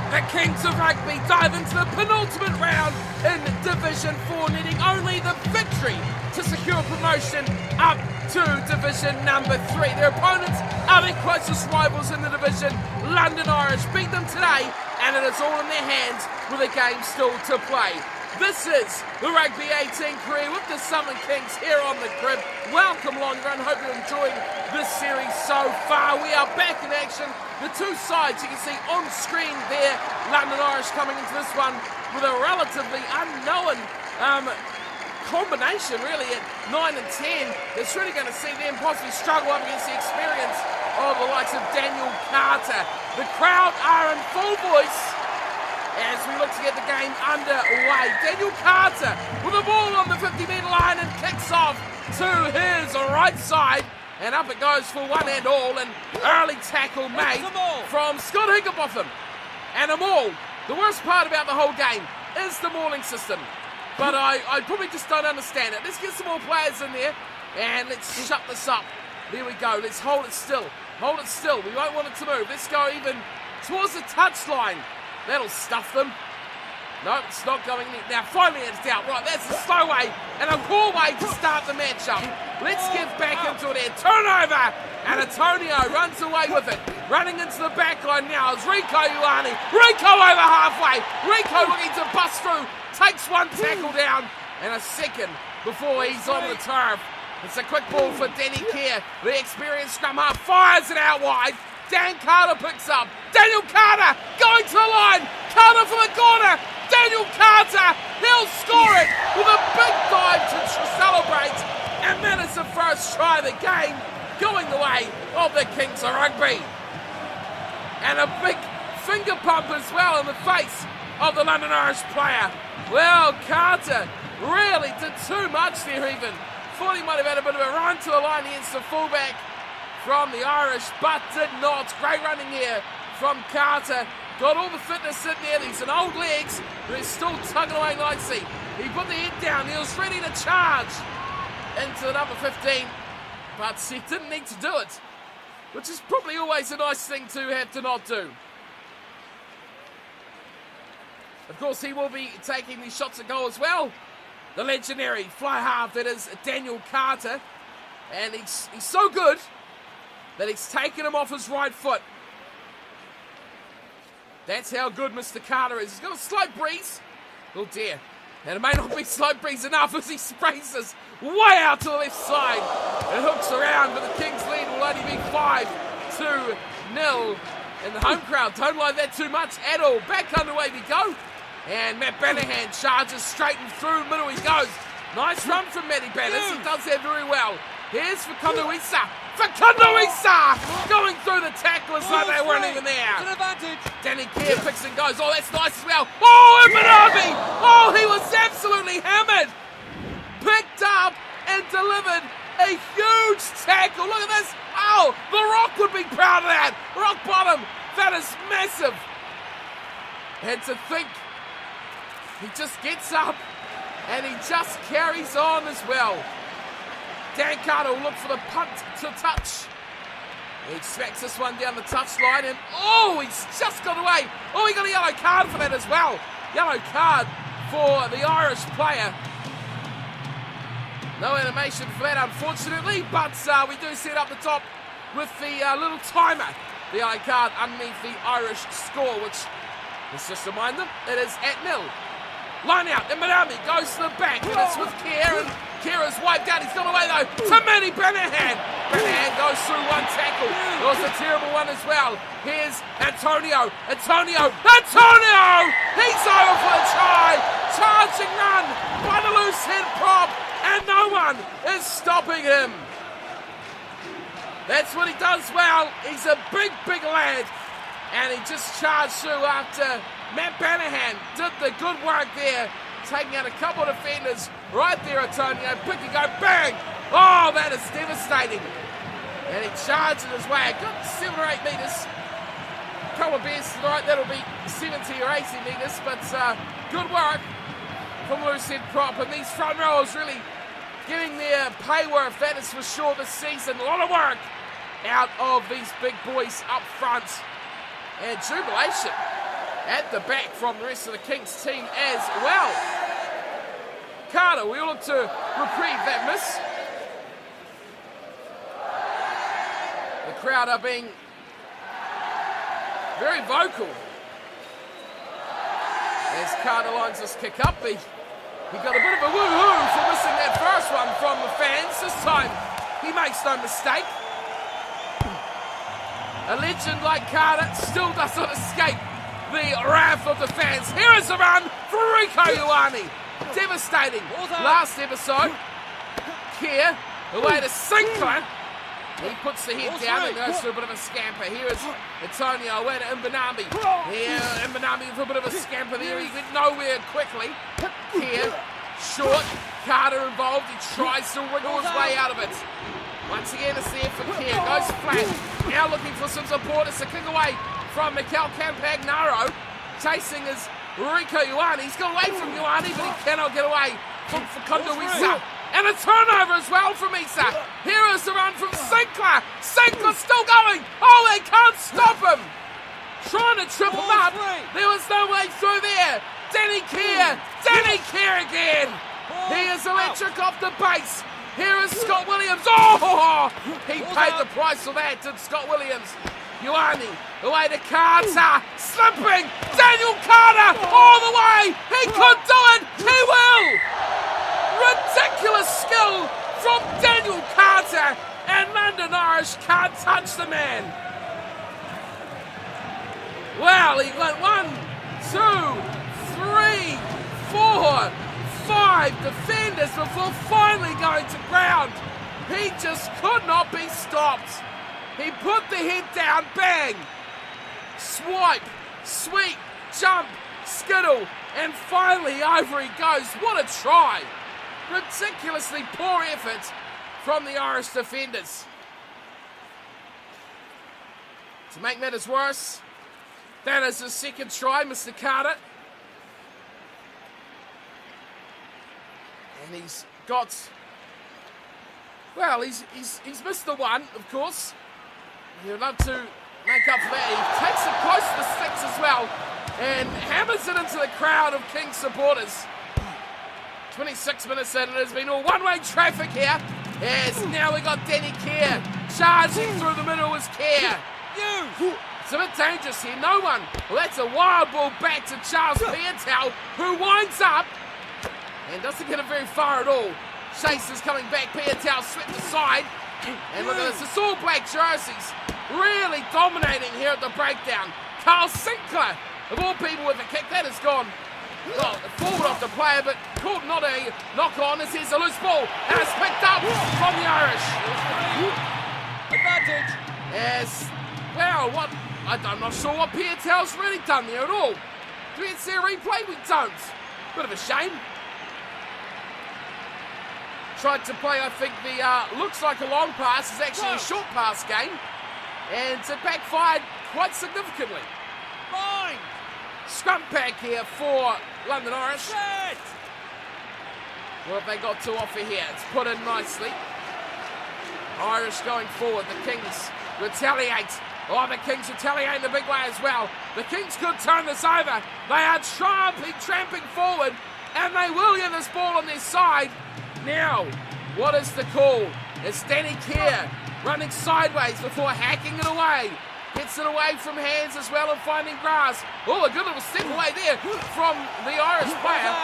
The Kings of Rugby dive into the penultimate round in Division 4, needing only the victory to secure promotion up to Division number 3. Their opponents are their closest rivals in the division. London Irish beat them today, and it is all in their hands with a game still to play. This is the Rugby 18 career with the Southern Kings here on the crib. Welcome along, everyone. Hope you're enjoying this series so far. We are back in action. The two sides you can see on screen there. London Irish coming into this one with a relatively unknown combination really at 9 and 10. It's really going to see them possibly struggle up against the experience of the likes of Daniel Carter. The crowd are in full voice as we look to get the game underway. Daniel Carter with the ball on the 50-metre line and kicks off to his right side. And up it goes for one and all. An early tackle made from Scott Higginbotham. And a maul. The worst part about the whole game is the mauling system. But I probably just don't understand it. Let's get some more players in there. And let's shut this up. There we go. Let's hold it still. Hold it still. We won't want it to move. Let's go even towards the touchline. That'll stuff them. No, it's not going in. Now, finally it's down. Right, that's a slow way and a poor way to start the matchup. Let's get back into it here. Turnover! And Antonio runs away with it. Running into the back line now is Rico Ioane. Rico over halfway. Rico looking to bust through. Takes one tackle down and a second before he's on the turf. It's a quick ball for Denny Kerr. The experienced scrum half fires it out wide. Dan Carter picks up. Daniel Carter going to the line. Carter for the corner. Daniel Carter, he'll score it with a big dive to celebrate. And that is the first try of the game going the way of the Kings of Rugby. And a big finger pump as well in the face of the London Irish player. Well, Carter really did too much there even. Thought he might have had a bit of a run to the line against the fullback from the Irish, but did not. Great running here from Carter. Got all the fitness in there. These are old legs, but he's still tugging away nicely. He put the head down. He was ready to charge into the number 15, but he didn't need to do it, which is probably always a nice thing to have to not do. Of course, he will be taking these shots at goal as well. The legendary fly half that is Daniel Carter, and he's so good that he's taken him off his right foot. That's how good Mr. Carter is. He's got a slight breeze. Oh dear. And it may not be slight breeze enough as he sprays this way out to the left side. It hooks around, but the Kings lead will only be 5-0. And the home crowd don't like that too much at all. Back underway we go. And Matt Banahan charges straight and through the middle he goes. Nice run from Matty Bannis. He does that very well. Here's for Kondoisa. Going through the tacklers like they weren't even there. Danny Kerr picks and goes. Oh, that's nice as well. Oh, Mbanabi! Oh, he was absolutely hammered. Picked up and delivered a huge tackle. Look at this. Oh, the Rock would be proud of that. Rock bottom. That is massive. And to think, he just gets up and he just carries on as well. Dan Carter will look for the punt to touch. He smacks this one down the touchline and oh, he's just got away. Oh, he got a yellow card for that as well. Yellow card for the Irish player. No animation for that, unfortunately, but we do see it up the top with the little timer. The yellow card underneath the Irish score, which, let's just remind them, it is at 0. Line out, and Manami goes to the back, and it's with Kerr, and Kerr is wiped out. He's gone away though to Manny Banahan. Banahan goes through one tackle. It was a terrible one as well. Here's Antonio. Antonio! He's over for the try. Charging run by the loose head prop, and no one is stopping him. That's what he does well. He's a big lad, and he just charged through after Matt Banahan did the good work there, taking out a couple of defenders right there. Antonio, pick and go, bang! Oh, that is devastating. And he charged his way. Got 7 or 8 metres. A couple of beers to the right, that'll be 70 or 80 metres, but good work from loose head prop. And these front rows really getting their pay worth, that is for sure, this season. A lot of work out of these big boys up front. And jubilation at the back from the rest of the Kings team as well. Carter will look to reprieve that miss. The crowd are being very vocal as Carter lines this kick up. He got a bit of a woo-hoo for missing that first one from the fans. This time he makes no mistake. A legend like Carter still does not escape the wrath of the fans. Here is the run for Rieko Ioane. Devastating. Last episode, Keir, away to Sinclair. He puts the head down and goes for a bit of a scamper. Here is Antonio away to Mbonambi. Here, Mbonambi for a bit of a scamper there. He went nowhere quickly. Keir, short. Carter involved. He tries to wiggle his way out of it. Once again, it's there for Keir. Goes flat. Now looking for some support. It's a kick away from Mikel Campagnaro. Chasing is Rieko Ioane. He's got away from Ioane, but he cannot get away from Facundo Isa. And a turnover as well from Isa. Here is the run from Sinclair. Sinclair still going. Oh, they can't stop him. Trying to trip him up. There was no way through there. Danny Keir. Danny Keir again. He is electric off the base. Here is Scott Williams. Oh, he paid the price for that, did Scott Williams. Ioane, away to Carter, slipping, Daniel Carter, all the way, he could do it, he will! Ridiculous skill from Daniel Carter, and London Irish can't touch the man. Well, he went 1, 2, 3, 4, 5 defenders before finally going to ground. He just could not be stopped. He put the head down, bang, swipe, sweep, jump, skittle, and finally over he goes. What a try. Ridiculously poor effort from the Irish defenders. To make matters worse, that is his second try, Mr. Carter. And he's got, well, he's missed the one, of course. He would love to make up for that. He takes it close to the sticks as well and hammers it into the crowd of King supporters. 26 minutes in, it has been all one-way traffic here. Yes, now we got Danny Keir charging through the middle is Keir. It's a bit dangerous here, no one. Well, that's a wild ball back to Charles Piatel, who winds up and doesn't get it very far at all. Chase is coming back, Piatel swept aside. And look at this, it's all black jerseys. Really dominating here at the breakdown. Carl Sinclair, of all people with a kick, that has gone, well, forward off the player, but called not a knock-on as here's a loose ball. And it's picked up from the Irish. Advantage. Yes, well, I'm not sure what Piatel's really done there at all. Do we see a replay? We don't. Bit of a shame. Tried to play, I think, the looks like a long pass is actually a short pass game. And it backfired quite significantly. Fine. Scrum pack here for London Irish. Set. What have they got to offer here? It's put in nicely. Irish going forward. The Kings retaliate. Oh, the Kings retaliate in the big way as well. The Kings could turn this over. They are tramping forward, and they will get this ball on their side. Now, what is the call? It's Danny Keir running sideways before hacking it away. Gets it away from hands as well and finding grass. Oh, a good little step away there from the Irish player.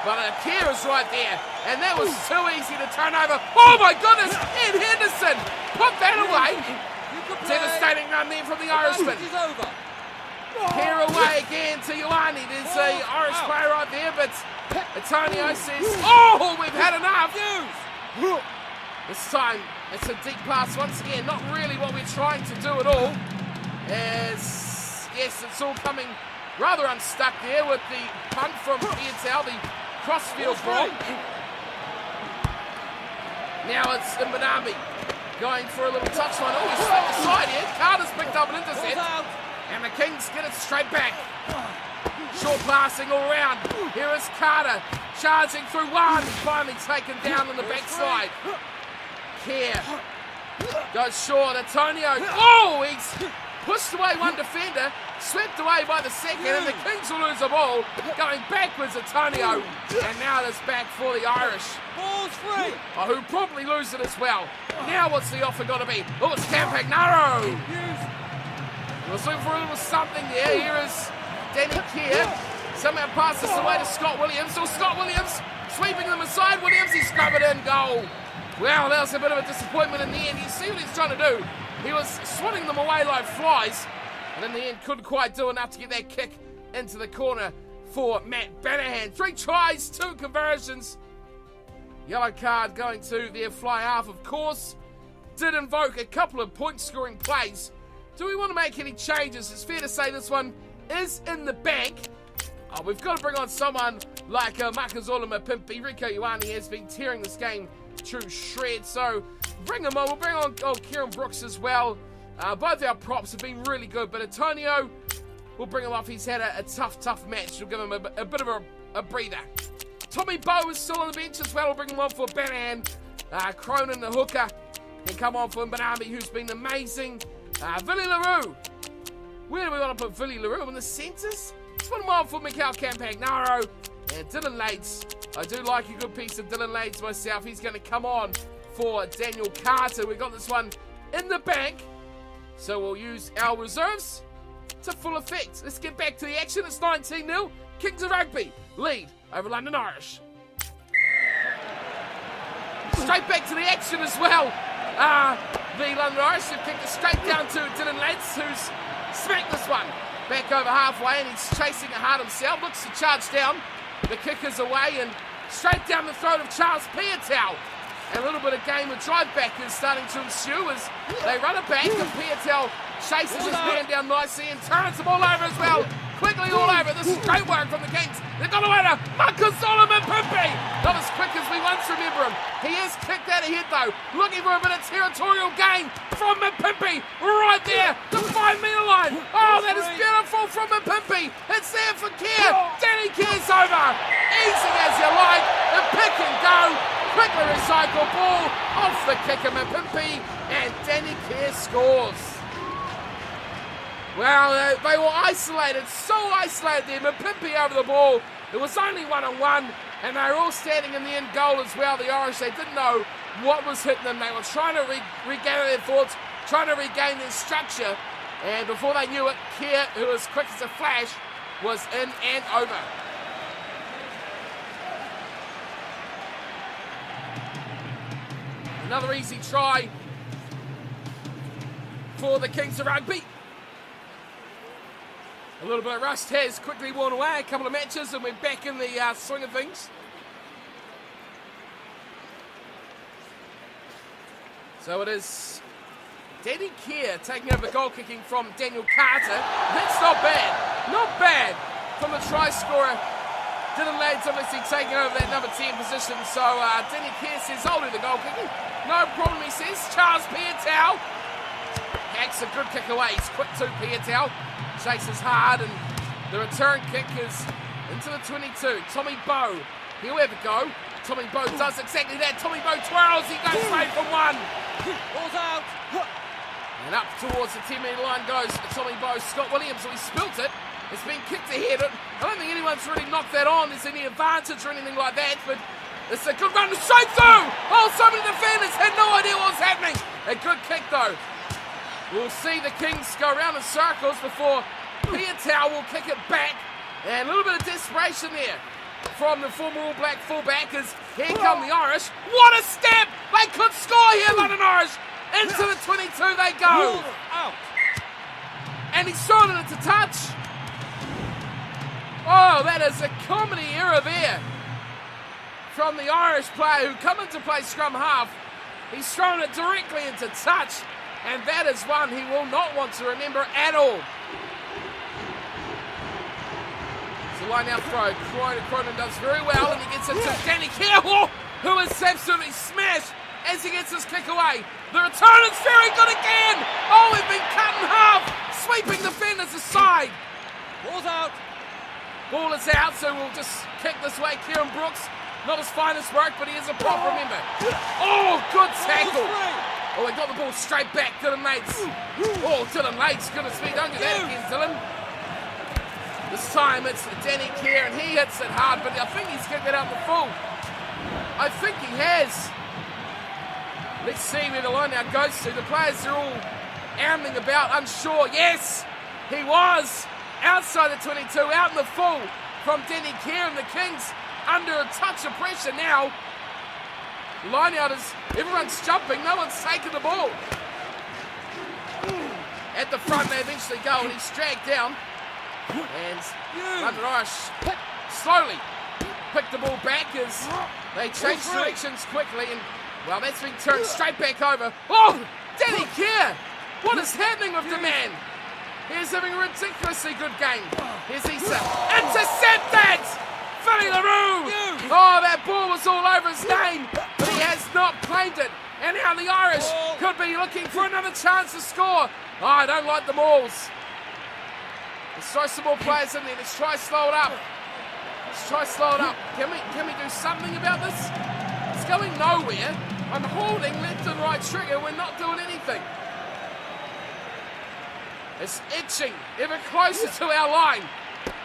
But Keir is right there. And that was too easy to turn over. Oh my goodness, Ed Henderson put that away. Devastating run there from the Irishman. Keir away again to Ioane. There's a Irish player right there, but Antonio says, oh, we've had enough. This time, it's a deep pass once again. Not really what we're trying to do at all. As, yes, it's all coming rather unstuck there with the punt from Piatel, the crossfield ball. Now it's Mbonambi going for a little touchline. Oh, he's slipped aside here. Carter's picked up an intercept. And the Kings get it straight back. Short passing all around. Here is Carter charging through one. Finally taken down on the backside. Keir goes short. Antonio. Oh, he's pushed away one defender, swept away by the second, and the Kings will lose the ball. Going backwards, Antonio, and now it's back for the Irish. Ball's free. Who probably lose it as well. Now what's the offer got to be? Oh, it's Campagnaro. He was looking for a little something there. Here is Danny Kerr. Somehow passes away to Scott Williams. So Scott Williams sweeping them aside. Williams, he scrubbed it in goal. Well, that was a bit of a disappointment in the end. You see what he's trying to do? He was swatting them away like flies, and in the end couldn't quite do enough to get that kick into the corner for Matt Banahan. 3 tries, 2 conversions. Yellow card going to their fly half, of course. Did invoke a couple of point-scoring plays. Do we want to make any changes? It's fair to say this one is in the bank. We've got to bring on someone like Makazola Mapimpi. Rico Ioane has been tearing this game to shreds, so bring him on. We'll bring on Kieran Brooks as well. Both our props have been really good, but Antonio, we'll bring him off. He's had a tough match. We'll give him a bit of a breather. Tommy Bowe is still on the bench as well. We'll bring him on for Banahan. Cronin, the hooker, can come on for Mbanami, who's been amazing. Billy LaRue. Where do we want to put Billy LaRue? In the centres? Let's put him on for Mikhail Campagnaro and Dylan Lades. I do like a good piece of Dylan Lades myself. He's going to come on for Daniel Carter. We got this one in the bank, so we'll use our reserves to full effect. Let's get back to the action. It's 19-0. Kings of Rugby lead over London Irish. Straight back to the action as well. The London Irish have kicked it straight down to Dylan Lades, who's smacked this one back over halfway, and he's chasing it hard himself. Looks to charge down. The kick is away and straight down the throat of Charles Piatel. And a little bit of game of drive back is starting to ensue as they run it back, and Piatel chases his man down nicely and turns the ball over as well. Quickly all over. This is great work from the Kings. They've got away to Marcus Solomon Pimpi. Not as quick as we once remember him. He is kicked out ahead though. Looking for a bit of territorial gain from Mpimpi. Right there. The 5-metre line. Oh, that is beautiful from Mpimpi. It's there for Kerr. Danny Kerr's over. Easy as you like. The pick and go. Quickly recycle ball. Off the kick of Mpimpi. And Danny Kerr scores. Well, they were isolated, so isolated there. Mpimpi over the ball. It was only 1-on-1, and they were all standing in the end goal as well. The Irish, they didn't know what was hitting them. They were trying to regather their thoughts, trying to regain their structure. And before they knew it, Kerr, who was quick as a flash, was in and over. Another easy try for the Kings of Rugby. A little bit of rust has quickly worn away, a couple of matches, and we're back in the swing of things. So it is Danny Kerr taking over goal kicking from Daniel Carter. That's not bad. Not bad from the try scorer. Dylan Lades obviously taking over that number 10 position. So Danny Kerr says, I'll do the goal kicking. No problem, he says. Charles Piatel hacks a good kick away. He's quick to Piatel. Chases hard, and the return kick is into the 22. Tommy Bowe, he'll have a go. Tommy Bowe does exactly that. Tommy Bowe twirls, he goes straight for one. Ball's out. And up towards the 10-metre line goes Tommy Bowe. Scott Williams, he spilt it. It's been kicked ahead. I don't think anyone's really knocked that on. There's any advantage or anything like that, but it's a good run straight through. Oh, so many defenders had no idea what was happening. A good kick, though. We'll see the Kings go around in circles before Piatel will kick it back. And a little bit of desperation there from the former All Black fullback as here come the Irish. What a step! They could score here, London Irish. Into the 22 they go. Out. And he's thrown it to touch. Oh, that is a comedy error there from the Irish player who come into play scrum half. He's thrown it directly into touch. And that is one he will not want to remember at all. It's a line out throw. Cronin does very well, and he gets it to Danny Kerr, who is absolutely smashed as he gets his kick away. The return is very good again. Oh, we've been cut in half, sweeping defenders aside. Ball's out. Ball is out, so we'll just kick this way. Kieran Brooks, not his finest work, but he is a prop, remember. Oh, good tackle. Oh, they got the ball straight back. Dylan Lates. Oh, Dylan Lates. Goodness me, don't do that again, Dylan. This time it's Danny Kerr, and he hits it hard, but I think he's kicked it out the full. I think he has. Let's see where the line now goes to. The players are all ambling about, unsure. Yes, he was outside the 22, out in the full from Danny Kerr, and the Kings under a touch of pressure now. Line out is, everyone's jumping, no one's taking the ball. At the front they eventually go, and he's dragged down. And London Irish slowly pick the ball back as they change directions quickly, and well, that's been turned straight back over. Oh, Danny Kerr! What is happening with the man? He's having a ridiculously good game. Here's Issa. Intercepted! Philly LaRue! Oh, that ball was all over his name, but he has not claimed it. And now the Irish could be looking for another chance to score. Oh, I don't like the Mauls. Let's try some more players in there. Let's try slow it up. Let's try slow it up. Can we do something about this? It's going nowhere. I'm holding left and right trigger. We're not doing anything. It's itching ever closer to our line.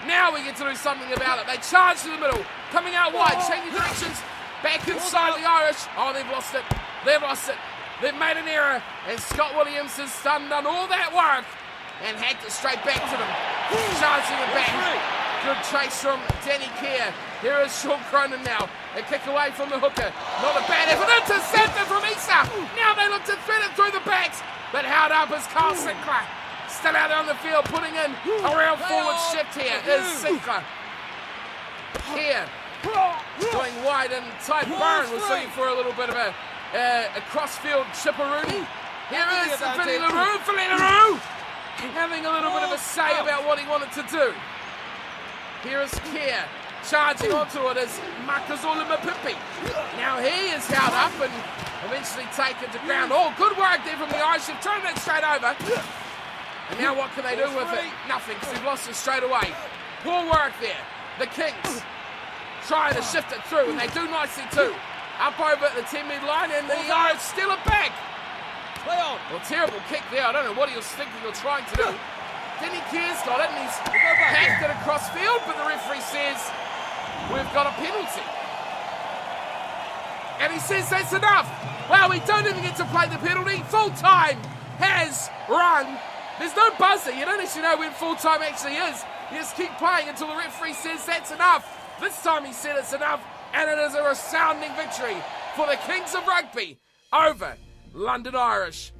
Now we get to do something about it. They charge to the middle, coming out wide, changing directions, back inside the Irish. Oh, they've lost it. They've lost it. They've made an error, and Scott Williams has done all that work and hacked it straight back to them. Charging it back. Good chase from Danny Kerr. Here is Sean Cronin now. A kick away from the hooker. Not a bad effort. Intercepted from Issa. Now they look to thread it through the backs, but held up is Carl Sinclair. Still out on the field, putting in a round forward shift here is Sinclair. Here, going wide, and Ty Byrne was looking for a little bit of a cross-field chipperoonie. Here is Philly LaRue. Philly LaRue having a little bit of a say about what he wanted to do. Here is Kerr. Charging onto it is Makazole Mapipi. Now he is held up and eventually taken to ground. Oh, good work there from the Irish. They've thrown that straight over. And now what can they do with it? Nothing, because they've lost it straight away. Poor work there. The Kings trying to shift it through, and they do nicely too. Up over the 10-metre line, and the Irish steal it back. Play on. Well, terrible kick there. I don't know what he was thinking or trying to do. Danny Kerr's got it, and he's hacked it across field, but the referee says, we've got a penalty. And he says that's enough. Well, we don't even get to play the penalty. Full time has run. There's no buzzer. You don't actually know when full time actually is. You just keep playing until the referee says that's enough. This time he said it's enough, and it is a resounding victory for the Kings of Rugby over London Irish.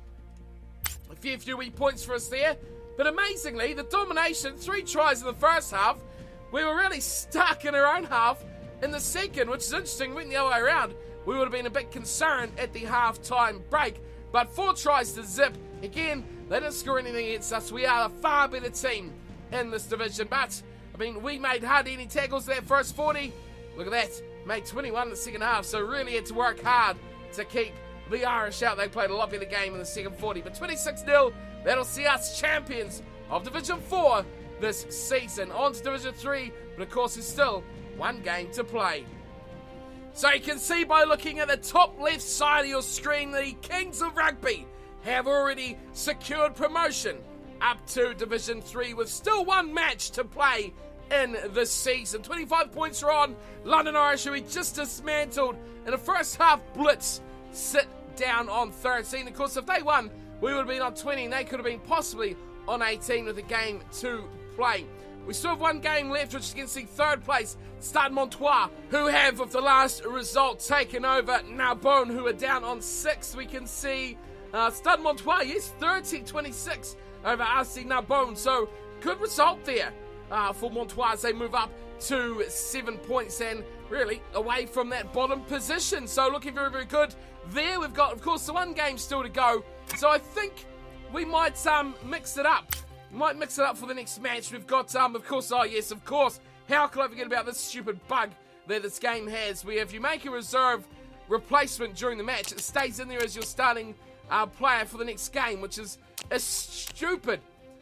A few wee points for us there, but amazingly, the domination, 3 tries in the first half. We were really stuck in our own half in the second, which is interesting. Went the other way around. We would have been a bit concerned at the half-time break, but 4 tries to zip. Again, they didn't score anything against us. We are a far better team in this division, but I mean, we made hardly any tackles that first 40. Look at that, made 21 in the second half, so really had to work hard to keep the Irish out. They played a lot better game in the second 40, but 26-0, that'll see us champions of Division 4 this season. On to Division 3, but of course there's still one game to play. So you can see by looking at the top left side of your screen, the Kings of Rugby have already secured promotion up to Division 3 with still one match to play in this season. 25 points are on London Irish, who we just dismantled in a first half blitz, sit down on 13. Of course, if they won, we would have been on 20, and they could have been possibly on 18 with a game to play. We still have one game left, which is against the third place Stade Montois, who have, with the last result, taken over Narbonne, who are down on 6th. We can see Stade Montois, yes, 30-26 over RC Narbonne. So, good result there for Montois as they move up to 7 points and really away from that bottom position. So, looking very, very good there. We've got, of course, the one game still to go. So, I think we might mix it up. We might mix it up for the next match. We've got, of course, oh yes, of course. How could I forget about this stupid bug that this game has, where if you make a reserve replacement during the match, it stays in there as your starting player for the next game, which is a stupid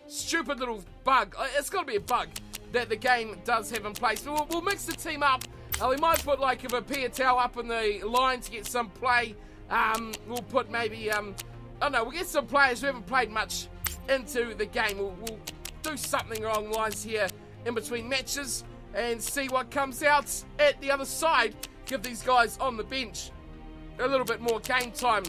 little bug. It's got to be a bug that the game does have in place. But we'll mix the team up. We might put like a Piatel up in the line to get some play. We'll put maybe oh no, we'll get some players who haven't played much into the game. We'll do something along the lines here in between matches and see what comes out at the other side. Give these guys on the bench a little bit more game time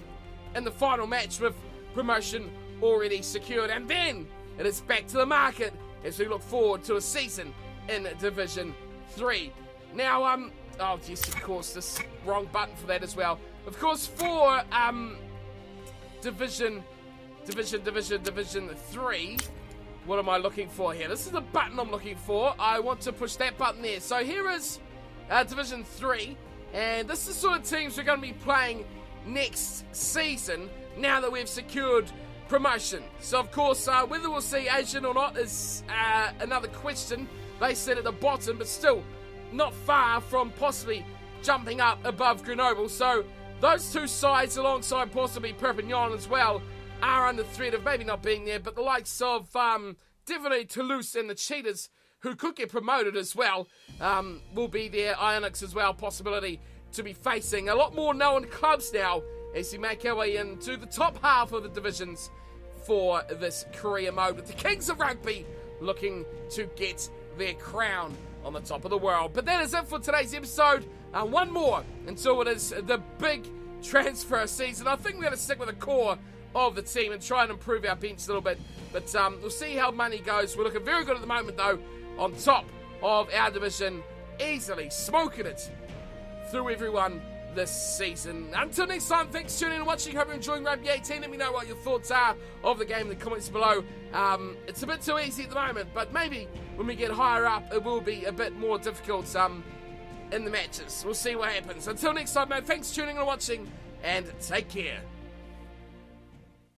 in the final match with promotion already secured. And then it is back to the market as we look forward to a season in Division 3. Now, oh yes, of course, this wrong button for that as well. Of course, for Division 3, what am I looking for here? This is the button I'm looking for. I want to push that button there. So here is Division 3, and this is the sort of teams we're going to be playing next season now that we've secured promotion. So of course, whether we'll see Asian or not is another question. They sit at the bottom, but still not far from possibly jumping up above Grenoble. So those two sides, alongside possibly Perpignan as well, are under threat of maybe not being there, but the likes of definitely Toulouse and the Cheetahs, who could get promoted as well, will be there. Ionics as well, possibility to be facing a lot more known clubs now as we make our way into the top half of the divisions for this career mode, with the Kings of Rugby looking to get their crown on the top of the world. But that is it for today's episode. One more until it is the big transfer season. I think we're going to stick with the core of the team and try and improve our bench a little bit. But we'll see how money goes. We're looking very good at the moment, though, on top of our division, easily smoking it through everyone this season. Until next time, thanks for tuning in and watching. Hope you're enjoying Rugby 18. Let me know what your thoughts are of the game in the comments below. It's a bit too easy at the moment, but maybe when we get higher up, it will be a bit more difficult in the matches. We'll see what happens. Until next time, mate, thanks for tuning in and watching, and take care.